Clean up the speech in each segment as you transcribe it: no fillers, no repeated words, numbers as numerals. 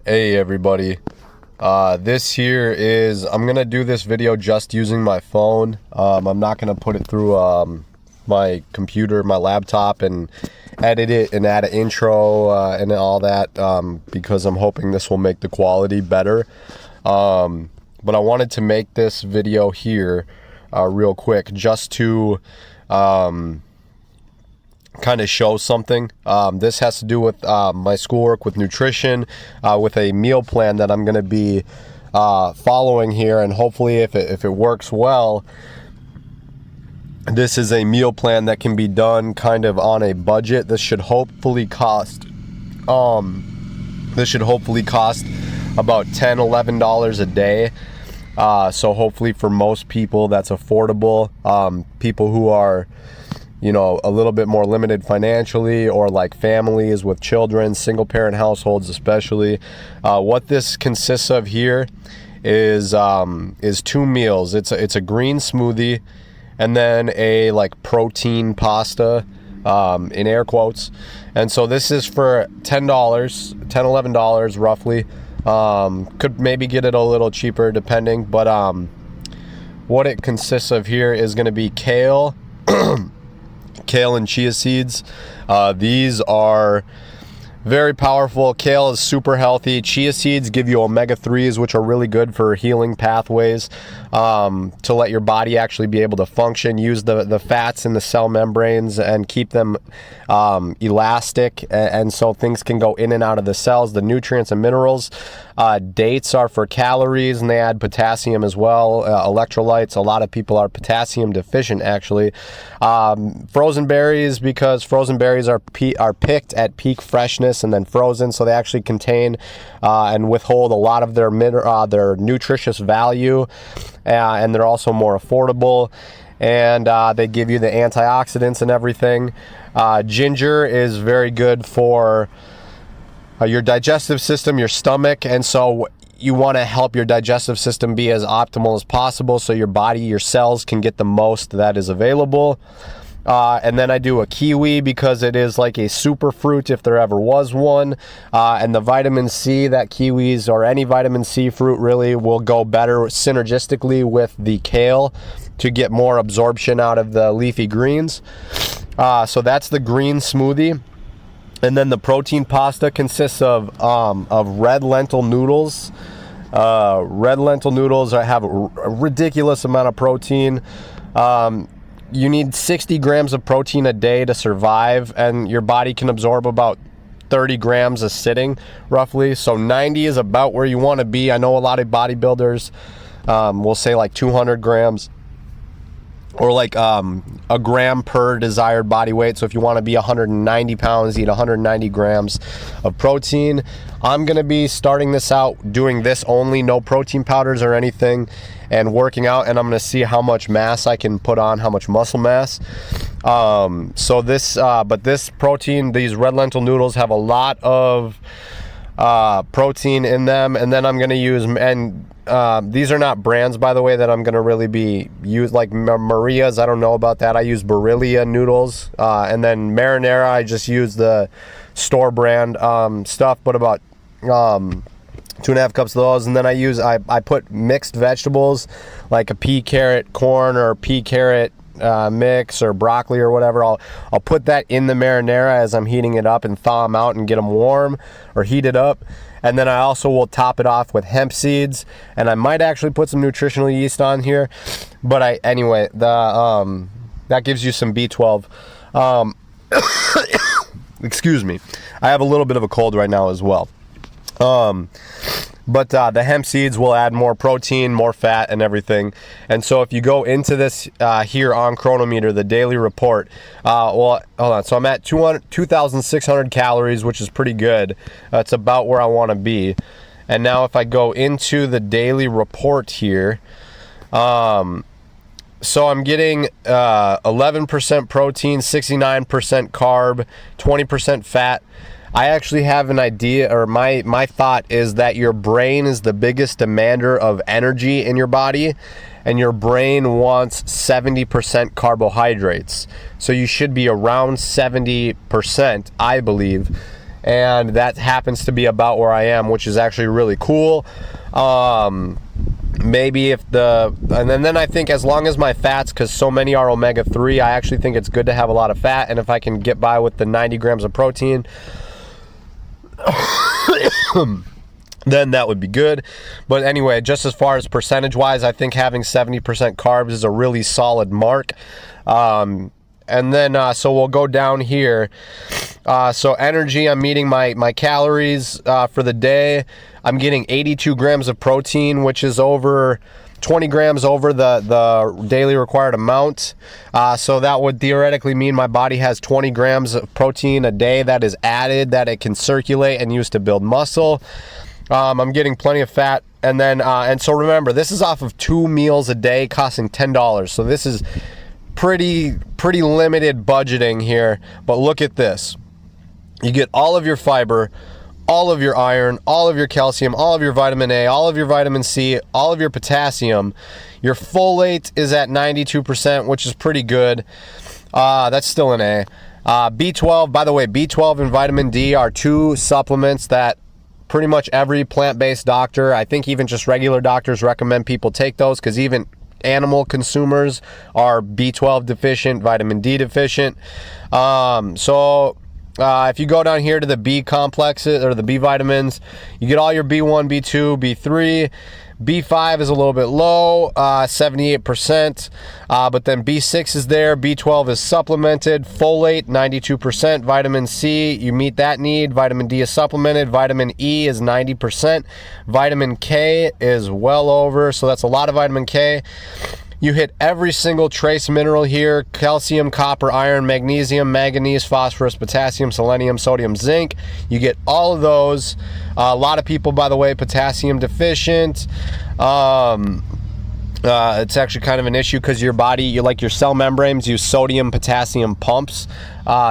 Hey everybody, this here is, I'm gonna do this video just using my phone. I'm not gonna put it through my computer, my laptop, and edit it and add an intro and all that, because I'm hoping this will make the quality better. But I wanted to make this video here real quick just to kind of show something. This has to do with my schoolwork with nutrition, with a meal plan that I'm going to be following here, and hopefully if it works well, this is a meal plan that can be done kind of on a budget. This should hopefully cost about $10-11 a day. So hopefully for most people that's affordable. People who are, you know, a little bit more limited financially, or like families with children, single parent households especially. What this consists of here is 2 meals. It's a green smoothie and then a like protein pasta, in air quotes. And so this is for $10-11 roughly. Could maybe get it a little cheaper depending, but what it consists of here is going to be kale and chia seeds. These are very powerful. Kale is super healthy. Chia seeds give you omega-3s, which are really good for healing pathways, to let your body actually be able to function, use the fats in the cell membranes and keep them elastic, and so things can go in and out of the cells, the nutrients and minerals. Dates are for calories, and they add potassium as well, electrolytes. A lot of people are potassium deficient actually. Frozen berries, because frozen berries are picked at peak freshness and then frozen, so they actually contain and withhold a lot of their nutritious value, and they're also more affordable, and they give you the antioxidants and everything. Ginger is very good for your digestive system, your stomach, and so you want to help your digestive system be as optimal as possible so your body, your cells can get the most that is available. And then I do a kiwi because it is like a super fruit if there ever was one, and the vitamin C that kiwis, or any vitamin C fruit really, will go better synergistically with the kale to get more absorption out of the leafy greens. So that's the green smoothie. And then the protein pasta consists of red lentil noodles. Red lentil noodles have a ridiculous amount of protein. You need 60 grams of protein a day to survive, and your body can absorb about 30 grams a sitting, roughly. So 90 is about where you want to be. I know a lot of bodybuilders will say like 200 grams. Or like a gram per desired body weight. So if you want to be 190 pounds, eat 190 grams of protein. I'm going to be starting this out doing this only, no protein powders or anything, and working out, and I'm going to see how much mass I can put on, how much muscle mass. So this, but this protein, these red lentil noodles have a lot of protein in them. And then I'm going to use, and these are not brands, by the way, that I'm going to really be like Maria's. I don't know about that. I use Barilla noodles, and then marinara, I just use the store brand stuff, but about 2.5 cups of those. And then I put mixed vegetables like a pea carrot corn, or pea carrot mix, or broccoli or whatever. I'll put that in the marinara as I'm heating it up and thaw them out and get them warm, or heat it up. And then I also will top it off with hemp seeds, and I might actually put some nutritional yeast on here. But anyway, that gives you some B12. Excuse me. I have a little bit of a cold right now as well. But the hemp seeds will add more protein, more fat, and everything. And so if you go into this here on Chronometer, the daily report, well, hold on. So I'm at 2,600 calories, which is pretty good. It's about where I want to be. And now if I go into the daily report here, so I'm getting 11% protein, 69% carb, 20% fat. I actually have an idea, or my thought is that your brain is the biggest demander of energy in your body, and your brain wants 70% carbohydrates. So you should be around 70%, I believe. and that happens to be about where I am, which is actually really cool. Maybe if and then I think as long as my fats, because so many are omega-3, I actually think it's good to have a lot of fat, and if I can get by with the 90 grams of protein, then that would be good. But anyway, just as far as percentage wise, I think having 70% carbs is a really solid mark. And then so we'll go down here. So energy, I'm meeting my calories for the day. I'm getting 82 grams of protein, which is over 20 grams over the daily required amount. So that would theoretically mean my body has 20 grams of protein a day that is added, that it can circulate and use to build muscle. I'm getting plenty of fat. And then, and so remember, this is off of 2 meals a day costing $10. So this is pretty limited budgeting here. But look at this. You get all of your fiber, all of your iron, all of your calcium, all of your vitamin A, all of your vitamin C, all of your potassium. Your folate is at 92%, which is pretty good. That's still an A. B12, by the way, B12 and vitamin D are 2 supplements that pretty much every plant-based doctor, I think even just regular doctors, recommend people take those, because even animal consumers are B12 deficient, vitamin D deficient. If you go down here to the B complexes or the B vitamins, you get all your B1, B2, B3. B5 is a little bit low, 78%, but then B6 is there. B12 is supplemented. Folate, 92%. Vitamin C, you meet that need. Vitamin D is supplemented. Vitamin E is 90%. Vitamin K is well over, so that's a lot of vitamin K. You hit every single trace mineral here: calcium, copper, iron, magnesium, manganese, phosphorus, potassium, selenium, sodium, zinc. You get all of those. A lot of people, by the way, potassium deficient. It's actually kind of an issue because your body, your cell membranes use sodium potassium pumps.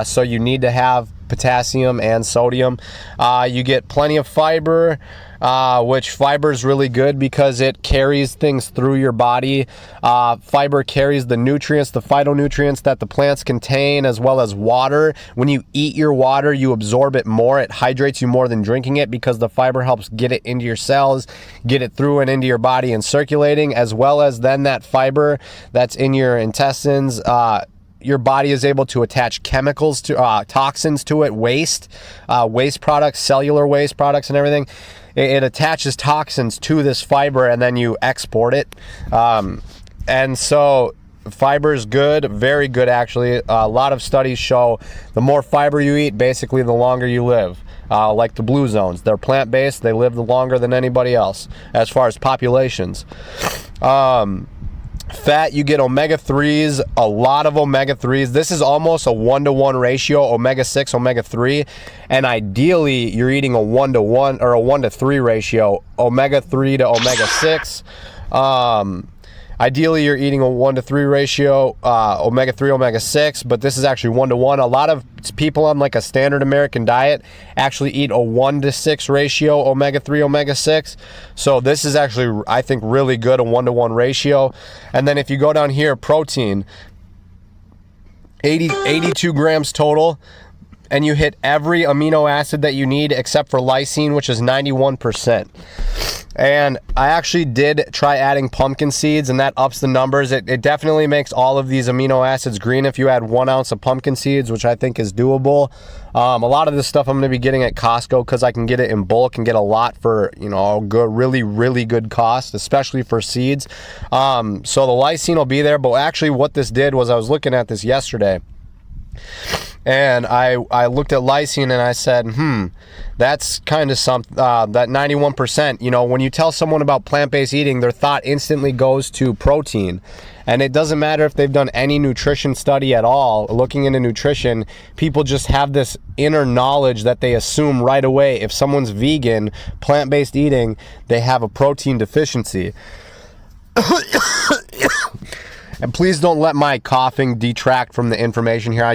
So you need to have potassium and sodium. You get plenty of fiber, which fiber is really good because it carries things through your body. Fiber carries the nutrients, the phytonutrients that the plants contain, as well as water. When you eat your water, you absorb it more. It hydrates you more than drinking it because the fiber helps get it into your cells, get it through and into your body and circulating, as well as then that fiber that's in your intestines. Your body is able to attach chemicals to toxins to it, waste products, cellular waste products and everything. It attaches toxins to this fiber and then you export it. And so fiber is good, very good actually. A lot of studies show the more fiber you eat, basically the longer you live. Like the blue zones, they're plant-based, they live longer than anybody else as far as populations. Fat, you get omega-3s, a lot of omega-3s. This is almost a 1-to-1 ratio, omega-6, omega-3. And ideally, you're eating a 1-to-1 or a 1-to-3 ratio, omega-3 to omega-6. Ideally, you're eating a 1-to-3 ratio, omega-3, omega-6, but this is actually 1-to-1. A lot of people on like a standard American diet actually eat a 1-to-6 ratio, omega-3, omega-6. So this is actually, I think, really good, a 1-to-1 ratio. And then if you go down here, protein, 82 grams total, and you hit every amino acid that you need except for lysine, which is 91%. And I actually did try adding pumpkin seeds, and that ups the numbers. It definitely makes all of these amino acids green if you add 1 ounce of pumpkin seeds, which I think is doable. A lot of this stuff I'm going to be getting at Costco because I can get it in bulk and get a lot for, a good, really good cost, especially for seeds. So the lysine will be there, but actually what this did was I was looking at this yesterday. And I looked at lysine and I said, that's kind of something, that 91%, when you tell someone about plant-based eating, their thought instantly goes to protein. And it doesn't matter if they've done any nutrition study at all, looking into nutrition, people just have this inner knowledge that they assume right away. If someone's vegan, plant-based eating, they have a protein deficiency. And please don't let my coughing detract from the information here. I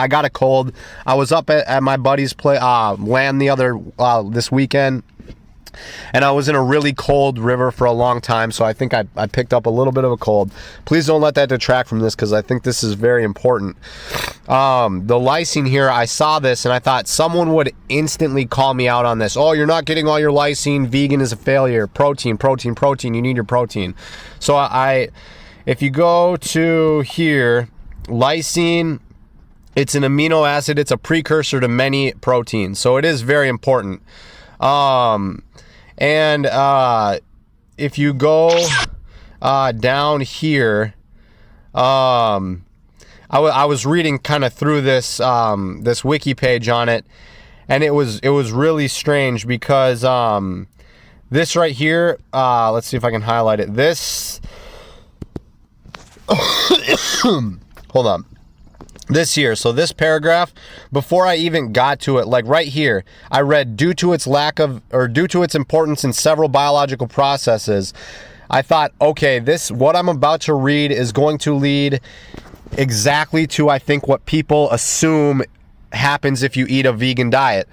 got a cold. I was up at my buddy's land this weekend. and I was in a really cold river for a long time, so I think I picked up a little bit of a cold. Please don't let that detract from this, because I think this is very important. The lysine here, I saw this and I thought someone would instantly call me out on this. Oh, you're not getting all your lysine, vegan is a failure. Protein, you need your protein. So if you go to here, lysine, it's an amino acid. It's a precursor to many proteins, so it is very important. If you go down here, I was reading kind of through this this wiki page on it, and it was really strange because this right here, let's see if I can highlight it. This hold on. This here, so this paragraph, before I even got to it, like right here, I read due to its importance in several biological processes. I thought, okay, what I'm about to read is going to lead exactly to, I think, what people assume happens if you eat a vegan diet.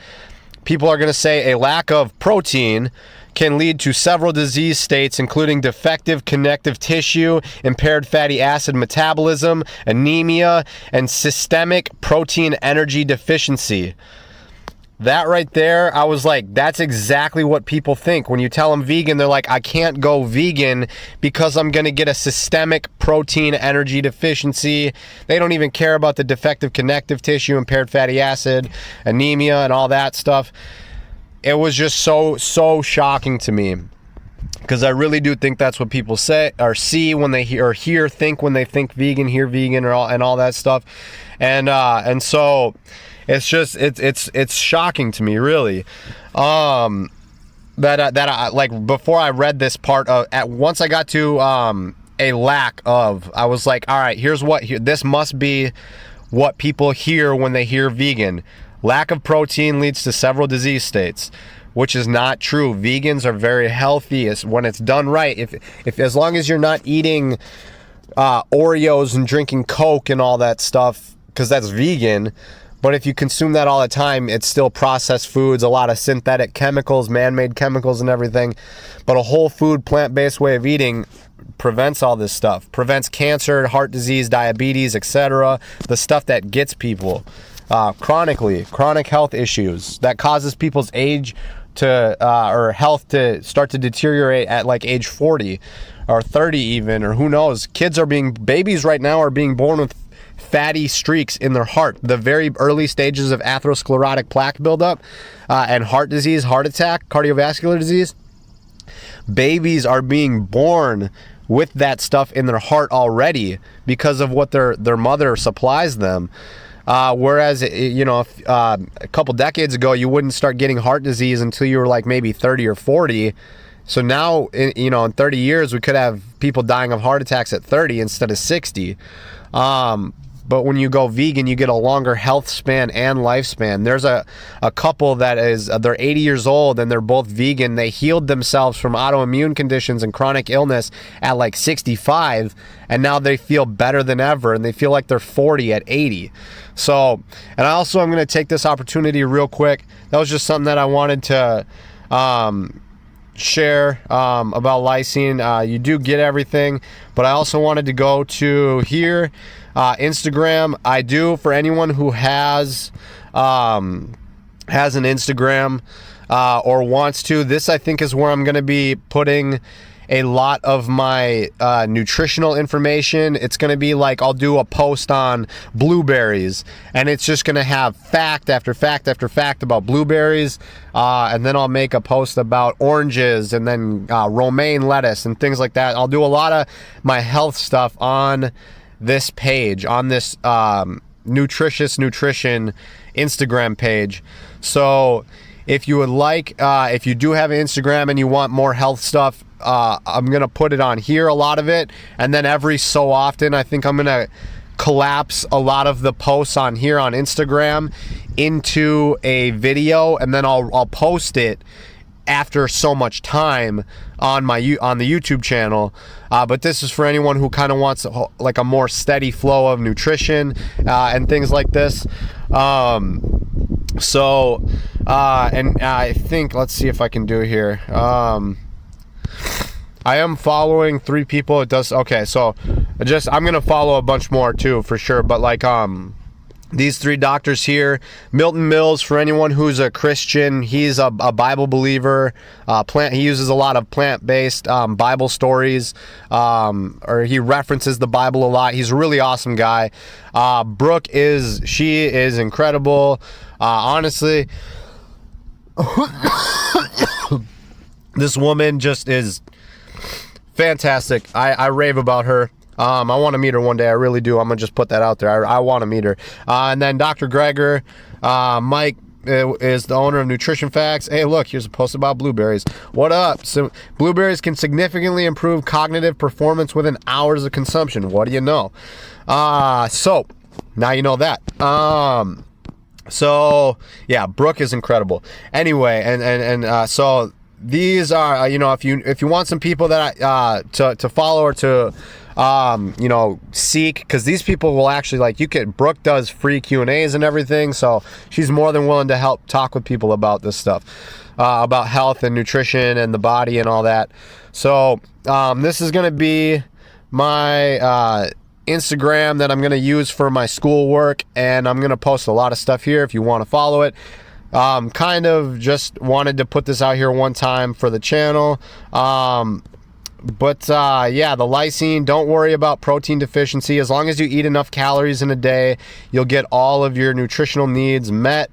People are going to say a lack of protein can lead to several disease states, including defective connective tissue, impaired fatty acid metabolism, anemia, and systemic protein energy deficiency. That right there, I was like, that's exactly what people think. When you tell them vegan, they're like, I can't go vegan because I'm going to get a systemic protein energy deficiency. They don't even care about the defective connective tissue, impaired fatty acid, anemia, and all that stuff. It was just so shocking to me, because I really do think that's what people say or see when they think when they think vegan, hear vegan, and all that stuff, and so it's just it's shocking to me, really, that I, like, before I read this part of once I got to a lack of, I was like, all right, this must be what people hear when they hear vegan. Lack of protein leads to several disease states, which is not true. Vegans are very healthy when it's done right. If as long as you're not eating Oreos and drinking Coke and all that stuff, because that's vegan. But if you consume that all the time, it's still processed foods, a lot of synthetic chemicals, man-made chemicals and everything. But a whole food, plant-based way of eating prevents all this stuff. Prevents cancer, heart disease, diabetes, etc. The stuff that gets people chronic health issues that causes people's age to or health to start to deteriorate at like age 40 or 30 even, or who knows. Babies right now are being born with fatty streaks in their heart. The very early stages of atherosclerotic plaque buildup and heart disease, heart attack, cardiovascular disease. Babies are being born with that stuff in their heart already because of what their mother supplies them. Whereas, a couple decades ago, you wouldn't start getting heart disease until you were like maybe 30 or 40. So now, in 30 years, we could have people dying of heart attacks at 30 instead of 60. But when you go vegan, you get a longer health span and lifespan. There's a couple that they're 80 years old and they're both vegan. They healed themselves from autoimmune conditions and chronic illness at like 65, and now they feel better than ever, and they feel like they're 40 at 80. So, and I'm going to take this opportunity real quick. That was just something that I wanted to share about lysine. You do get everything, but I also wanted to go to here, Instagram. I do, for anyone who has an Instagram or wants to. This, I think, is where I'm going to be putting a lot of my nutritional information. It's going to be like, I'll do a post on blueberries, and it's just going to have fact after fact after fact about blueberries, and then I'll make a post about oranges, and then romaine lettuce and things like that. I'll do a lot of my health stuff on this page, on this nutritious nutrition Instagram page. So if you would like, if you do have an Instagram and you want more health stuff, I'm going to put it on here, a lot of it. And then every so often, I think I'm going to collapse a lot of the posts on here on Instagram into a video, and then I'll post it after so much time on the YouTube channel. But this is for anyone who kind of wants like a more steady flow of nutrition and things like this. So, and I think, let's see if I can do here. I am following 3 people. It does, okay, so I'm going to follow a bunch more too, for sure. But like, these 3 doctors here, Milton Mills, for anyone who's a Christian, he's a Bible believer. He uses a lot of plant-based Bible stories, or he references the Bible a lot. He's a really awesome guy. Brooke she is incredible. Honestly, this woman just is fantastic. I rave about her. I want to meet her one day. I really do. I'm going to just put that out there. I want to meet her. And then Dr. Gregor, Mike is the owner of Nutrition Facts. Hey, look, here's a post about blueberries. What up? So blueberries can significantly improve cognitive performance within hours of consumption. What do you know? So now you know that. So yeah, Brooke is incredible. Anyway, and so these are, if you want some people that to follow or to seek, because these people will actually, Brooke does free Q&As and everything, so she's more than willing to help talk with people about this stuff, about health and nutrition and the body and all that. So this is going to be my Instagram that I'm going to use for my schoolwork, and I'm going to post a lot of stuff here if you want to follow it. Kind of just wanted to put this out here one time for the channel. But yeah, the lysine, don't worry about protein deficiency. As long as you eat enough calories in a day, you'll get all of your nutritional needs met.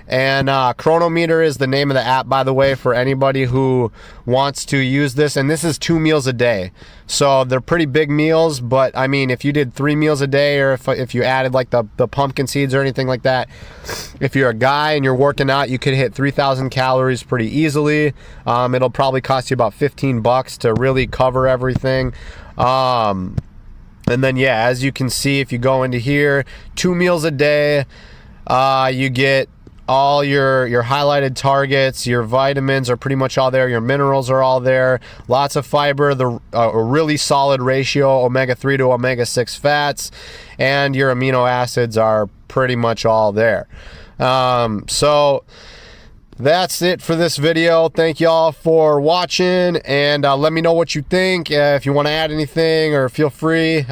And Chronometer is the name of the app, by the way, for anybody who wants to use this. And this is 2 meals a day. So they're pretty big meals, but I mean, if you did 3 meals a day, or if you added like the pumpkin seeds or anything like that, if you're a guy and you're working out, you could hit 3,000 calories pretty easily. It'll probably cost you about $15 to really cover everything. And then, yeah, as you can see, if you go into here, 2 meals a day, you get all your highlighted targets. Your vitamins are pretty much all there. Your minerals are all there. Lots of fiber, a really solid ratio, omega-3 to omega-6 fats, and your amino acids are pretty much all there. So that's it for this video. Thank y'all for watching, and let me know what you think. If you want to add anything, or feel free.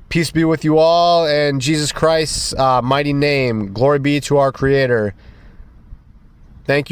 Peace be with you all, and Jesus Christ's mighty name. Glory be to our Creator. Thank you.